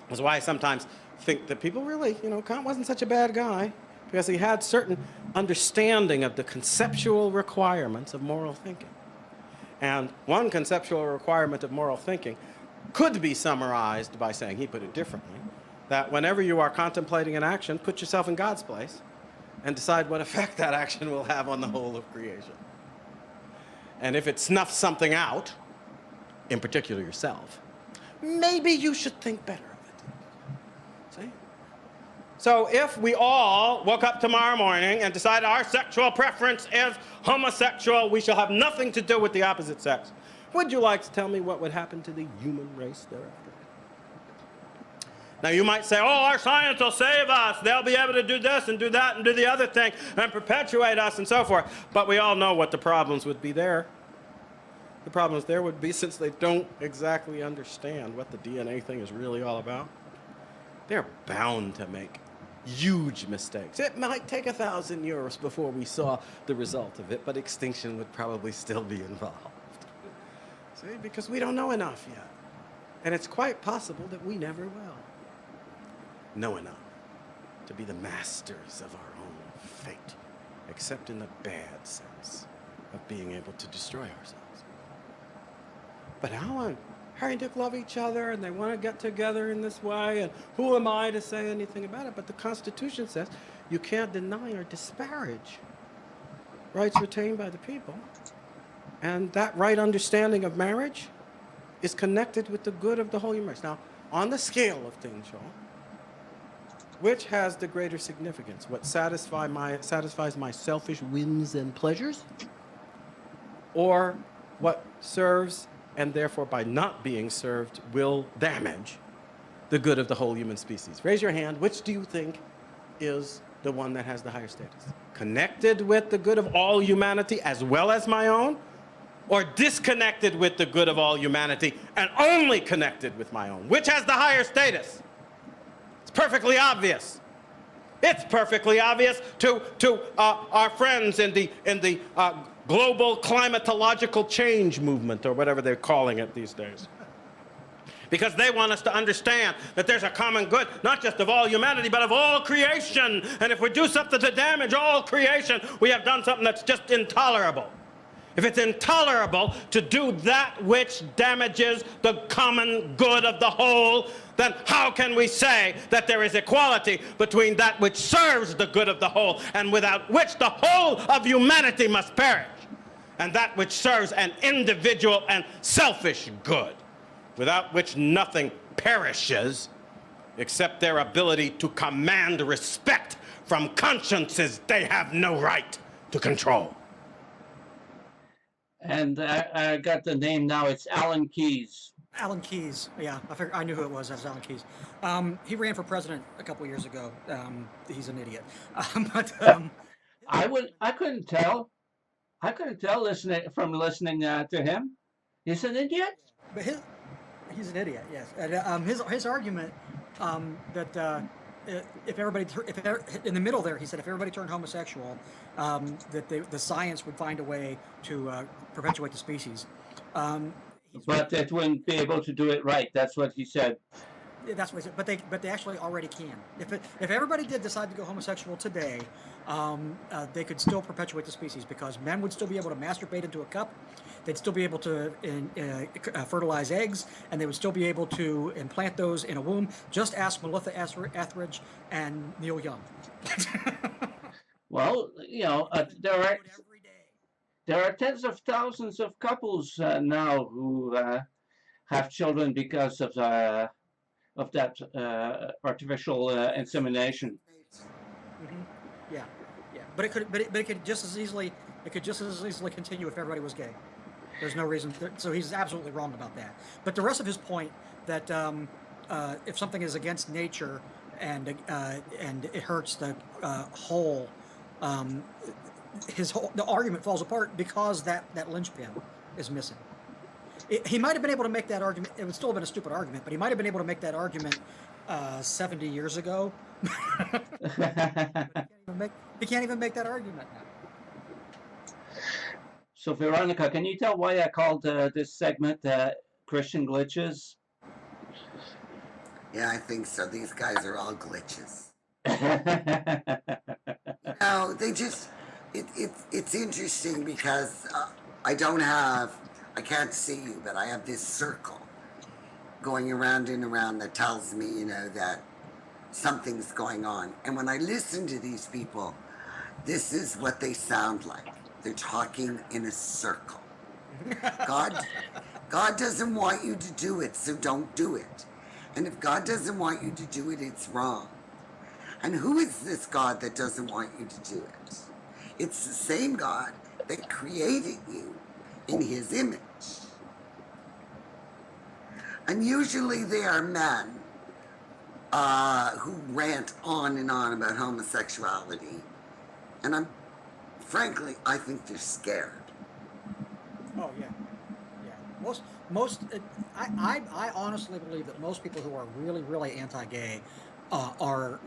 that's why I sometimes think that people really, Kant wasn't such a bad guy, because he had certain understanding of the conceptual requirements of moral thinking. And one conceptual requirement of moral thinking could be summarized by saying, he put it differently, that whenever you are contemplating an action, put yourself in God's place and decide what effect that action will have on the whole of creation. And if it snuffs something out, in particular yourself, maybe you should think better of it. See? So if we all woke up tomorrow morning and decided our sexual preference is homosexual, we shall have nothing to do with the opposite sex, would you like to tell me what would happen to the human race thereafter? Now you might say, oh, our science will save us. They'll be able to do this and do that and do the other thing and perpetuate us and so forth. But we all know what the problems would be there. The problems there would be, since they don't exactly understand what the DNA thing is really all about, they're bound to make huge mistakes. It might take 1,000 years before we saw the result of it, but extinction would probably still be involved. See, because we don't know enough yet. And it's quite possible that we never will know enough to be the masters of our own fate, except in the bad sense of being able to destroy ourselves. But Harry and Dick love each other, and they want to get together in this way, and who am I to say anything about it? But the Constitution says you can't deny or disparage rights retained by the people. And that right understanding of marriage is connected with the good of the whole human race. Now, on the scale of things, y'all, which has the greater significance? What satisfies my selfish whims and pleasures? Or what serves, and therefore by not being served, will damage the good of the whole human species? Raise your hand. Which do you think is the one that has the higher status? Connected with the good of all humanity as well as my own? Or disconnected with the good of all humanity and only connected with my own? Which has the higher status? It's perfectly obvious. It's perfectly obvious to our friends in the global climatological change movement, or whatever they're calling it these days. Because they want us to understand that there's a common good, not just of all humanity, but of all creation. And if we do something to damage all creation, we have done something that's just intolerable. If it's intolerable to do that which damages the common good of the whole, then how can we say that there is equality between that which serves the good of the whole and without which the whole of humanity must perish, and that which serves an individual and selfish good, without which nothing perishes except their ability to command respect from consciences they have no right to control? And I got the name now. It's Alan Keyes. Alan Keyes, yeah, I knew who it was. That's Alan Keyes. He ran for president a couple years ago. He's an idiot. I couldn't tell. I couldn't tell listening to him. He's an idiot. But he's an idiot. Yes, and his argument that if in the middle there, he said if everybody turned homosexual, that the science would find a way to perpetuate the species. But it wouldn't be able to do it right. That's what he said. That's what he said. But they actually already can. If everybody did decide to go homosexual today, they could still perpetuate the species, because men would still be able to masturbate into a cup. They'd still be able to fertilize eggs, and they would still be able to implant those in a womb. Just ask Melissa Etheridge and Neil Young. Well, there are tens of thousands of couples now who have children because of that artificial insemination. Mm-hmm. Yeah. But it could just as easily continue if everybody was gay. There's no reason. So he's absolutely wrong about that. But the rest of his point that if something is against nature and it hurts the whole, the argument falls apart because that linchpin is missing. He might have been able to make that argument. It would still have been a stupid argument, but he might have been able to make that argument 70 years ago. He can't even make that argument now. So, Veronica, can you tell why I called this segment Christian Glitches? Yeah, I think so. These guys are all glitches. They just, it's interesting because I can't see you, but I have this circle going around and around that tells me, that something's going on. And when I listen to these people, this is what they sound like. They're talking in a circle. God doesn't want you to do it, so don't do it. And if God doesn't want you to do it, it's wrong. And who is this God that doesn't want you to do it? It's the same God that created you in his image. And usually they are men who rant on and on about homosexuality. And frankly, I think they're scared. Oh yeah, yeah. I honestly believe that most people who are really, really anti-gay are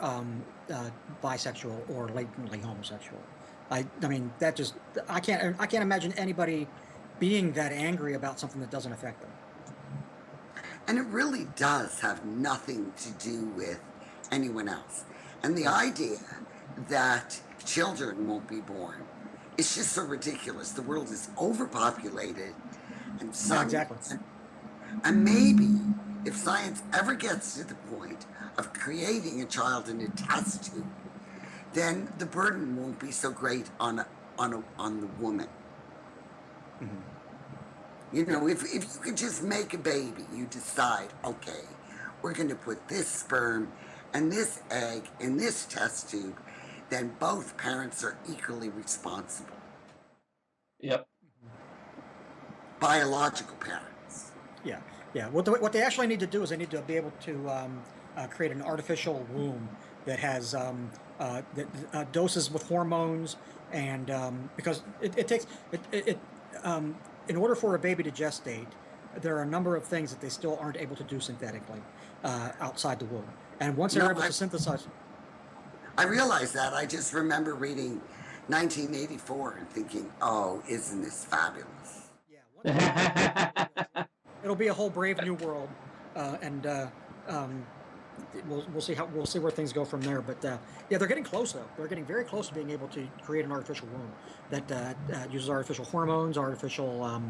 bisexual or latently homosexual. I mean, that just I can't imagine anybody being that angry about something that doesn't affect them. And it really does have nothing to do with anyone else. And the idea that children won't be born is just so ridiculous. The world is overpopulated, and Exactly. And maybe if science ever gets to the point of creating a child in a test tube, then the burden won't be so great on the woman. Mm-hmm. You know, if you could just make a baby, you decide, okay, we're going to put this sperm and this egg in this test tube, then both parents are equally responsible. Yep. Biological parents. Yeah, yeah. What they actually need to do is they need to be able to create an artificial womb that has doses with hormones, and because it takes in order for a baby to gestate, there are a number of things that they still aren't able to do synthetically outside the womb. And once they're able to synthesize... I realize that. I just remember reading 1984 and thinking, oh, isn't this fabulous? Yeah, it'll be a whole brave new world, and we'll see where things go from there. But yeah, they're getting close though. They're getting very close to being able to create an artificial womb that uses artificial hormones, artificial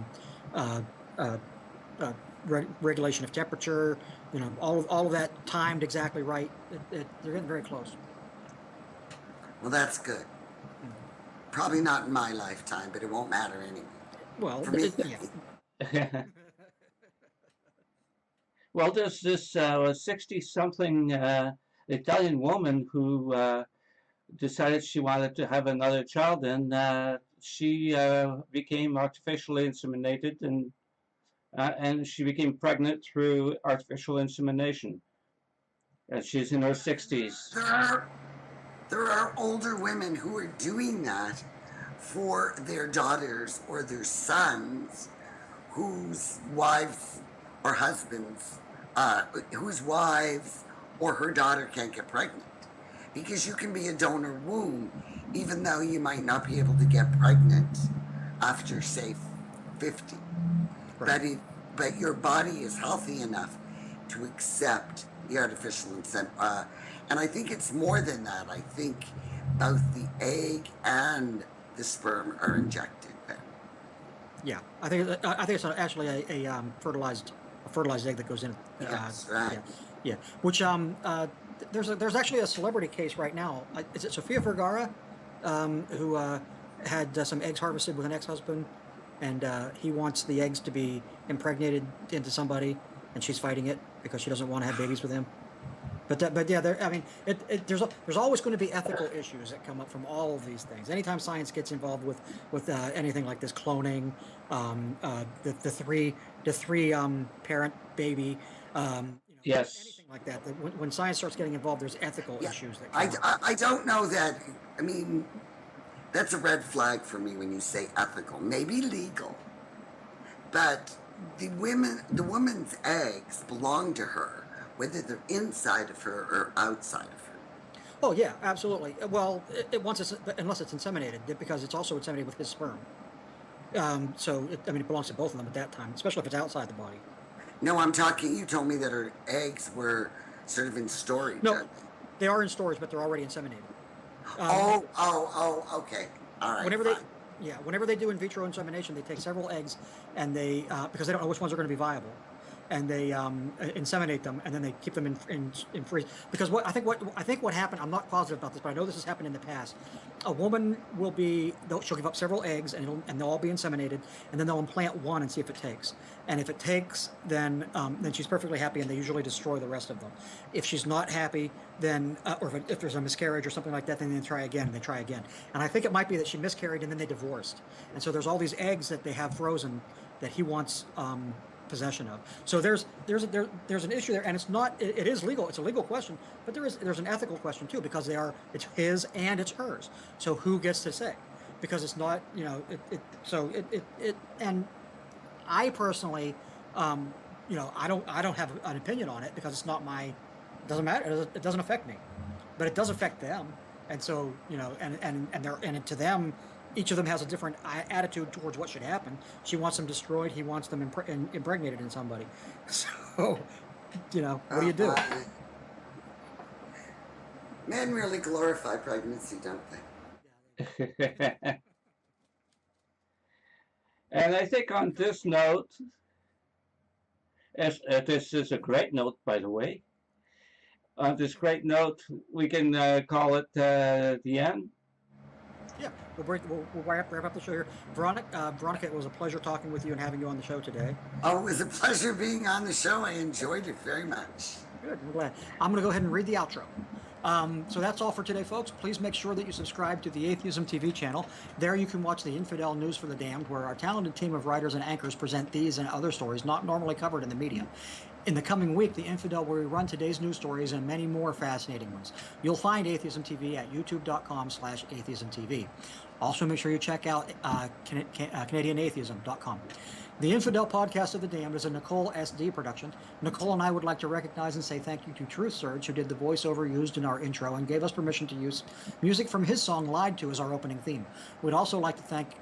regulation of temperature. You know, all of that timed exactly right. They're getting very close. Well, that's good. Probably not in my lifetime, but it won't matter anyway. Well, yeah. Well, there's this 60-something Italian woman who decided she wanted to have another child, and she became artificially inseminated, and she became pregnant through artificial insemination. And she's in her 60s. There are older women who are doing that for their daughters or their sons whose wives or husbands, whose wives or her daughter can't get pregnant. Because you can be a donor womb even though you might not be able to get pregnant after, say, 50. Right. But your body is healthy enough to accept the artificial insemination. And I think it's more than that. I think both the egg and the sperm are injected then. Yeah, I think it's actually a fertilized egg that goes in. Yes, right. Yeah. Which there's actually a celebrity case right now. Is it Sofia Vergara, who had some eggs harvested with an ex-husband, and he wants the eggs to be impregnated into somebody, and she's fighting it because she doesn't want to have babies with him. But yeah, I mean, there's always going to be ethical issues that come up from all of these things. Anytime science gets involved with anything like this, cloning, the three parent baby, yes, anything like that. When science starts getting involved, there's ethical issues that come up. I don't know that. I mean, that's a red flag for me when you say ethical. Maybe legal, but the woman's eggs belong to her, whether they're inside of her or outside of her. Oh yeah, absolutely. Well, unless it's inseminated, because it's also inseminated with his sperm. So it belongs to both of them at that time, especially if it's outside the body. No, I'm talking. You told me that her eggs were sort of in storage. No, they are in storage, but they're already inseminated. Okay. All right. Whenever they do in vitro insemination, they take several eggs, and they because they don't know which ones are going to be viable, and they inseminate them, and then they keep them in freeze. Because I think what happened, I'm not positive about this, but I know this has happened in the past. A woman she'll give up several eggs, and they'll all be inseminated, and then they'll implant one and see if it takes. And if it takes, then she's perfectly happy, and they usually destroy the rest of them. If she's not happy, then or if there's a miscarriage or something like that, then they try again, and they try again. And I think it might be that she miscarried, and then they divorced. And so there's all these eggs that they have frozen that he wants possession of. So there's an issue there, and it's not. It is legal. It's a legal question, but there's an ethical question too, because it's his and it's hers. So who gets to say? Because it's not, and I personally, I don't have an opinion on it because it's not my. It doesn't matter. It doesn't affect me, but it does affect them, and so and to them. Each of them has a different attitude towards what should happen. She wants them destroyed. He wants them impregnated in somebody. So, what do you do? Men really glorify pregnancy, don't they? And I think on this note, this is a great note, by the way. On this great note, we can call it the end. Yeah, we'll wrap up the show here. Veronica, it was a pleasure talking with you and having you on the show today. Oh, it was a pleasure being on the show. I enjoyed it very much. Good, I'm glad. I'm going to go ahead and read the outro. So that's all for today, folks. Please make sure that you subscribe to the Atheism TV channel. There you can watch the Infidel News for the Damned, where our talented team of writers and anchors present these and other stories not normally covered in the media. In the coming week, the Infidel will rerun today's news stories and many more fascinating ones. You'll find Atheism TV at youtube.com/atheismtv. Also, make sure you check out CanadianAtheism.com. The Infidel Podcast of the Damned is a NicolSD production. Nicole and I would like to recognize and say thank you to Truth Surge, who did the voiceover used in our intro and gave us permission to use music from his song Lied To as our opening theme. We'd also like to thank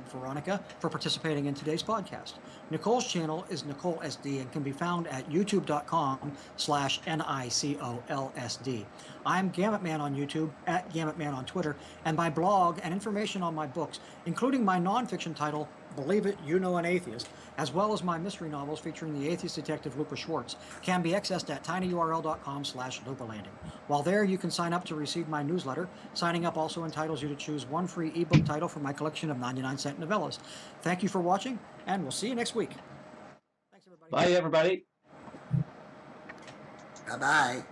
Veronica for participating in today's podcast. Nicole's channel is NicolSD and can be found at youtube.com/NicolSD. I'm Gamut Man on YouTube, at Gamut Man on Twitter, and my blog and information on my books, including my nonfiction title, Believe It, You Know an Atheist, as well as my mystery novels featuring the atheist detective Lupa Schwartz, can be accessed at tinyurl.com/lupalanding. While there, you can sign up to receive my newsletter. Signing up also entitles you to choose one free ebook title from my collection of 99-cent novellas. Thank you for watching, and we'll see you next week. Thanks, everybody. Bye, everybody. Bye-bye.